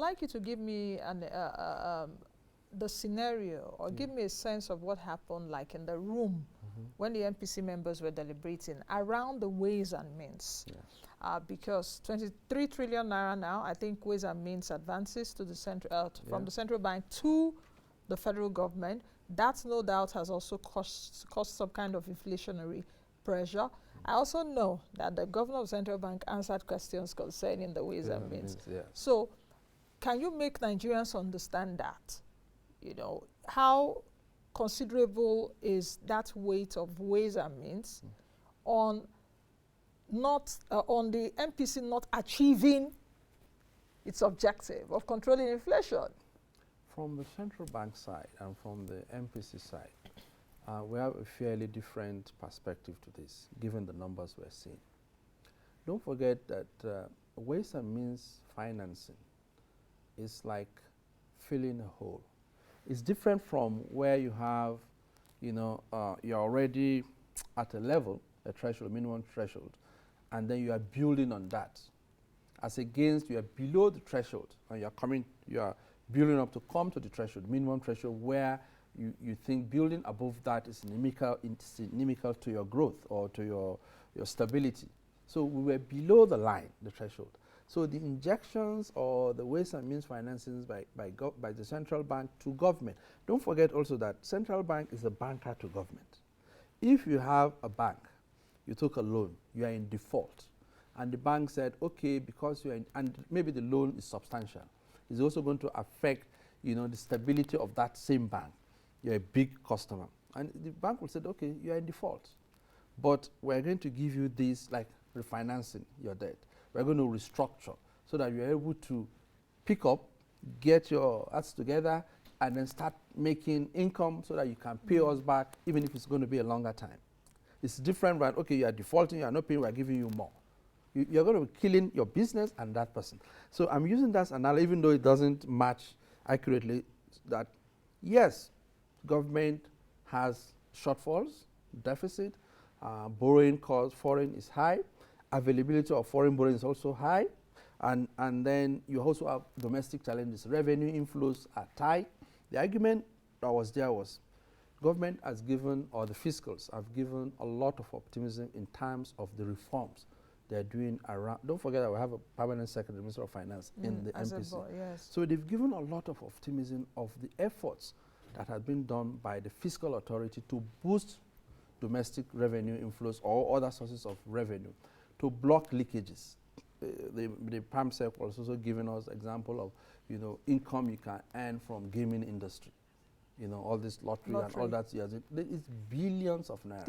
like you to give me the scenario, or give me a sense of what happened, like in the room when the MPC members were deliberating around the ways and means. Because 23 trillion naira now, I think ways and means advances to the from the central bank to the federal government. That no doubt has also caused some kind of inflationary pressure. I also know that the governor of the central bank answered questions concerning the ways and means. So can you make Nigerians understand that? You know, how considerable is that weight of ways and means on on the MPC not achieving its objective of controlling inflation? From the central bank side and from the MPC side, we have a fairly different perspective to this, given the numbers we're seeing. Don't forget that ways and means financing is like filling a hole. It's different from where you have, you know, you're already at a level, a threshold, minimum threshold, and then you are building on that. As against, you are below the threshold, and you are building up to come to the threshold, minimum threshold, where you think building above that is inimical to your growth or to your stability. So we were below the line, the threshold. So the injections or the ways and means financings by the central bank to government. Don't forget also that central bank is a banker to government. If you have a bank, you took a loan, you are in default, and the bank said, okay, because you are in, and maybe the loan is substantial, it's also going to affect, you know, the stability of that same bank. You're a big customer, and the bank will say, okay, you are in default, but we're going to give you this, like refinancing your debt. We're going to restructure so that you're able to pick up, get your acts together, and then start making income so that you can pay us back, even if it's going to be a longer time. It's different, right? Okay, you are defaulting, you are not paying, we're giving you more. You're going to be killing your business and that person. So I'm using that analogy, even though it doesn't match accurately, that yes, government has shortfalls, deficit, borrowing cost, foreign is high, availability of foreign borrowing is also high, and then you also have domestic challenges, revenue inflows are tight. The argument that was there was government has given, or the fiscals have given a lot of optimism in terms of the reforms they're doing around. Don't forget that we have a permanent secretary, Minister of Finance in the MPC. Yes. So they've given a lot of optimism of the efforts that have been done by the fiscal authority to boost domestic revenue inflows or other sources of revenue, to block leakages. The PAMSEC was also giving us example of, you know, income you can earn from gaming industry. You know, all this lottery and all that. It's billions of naira.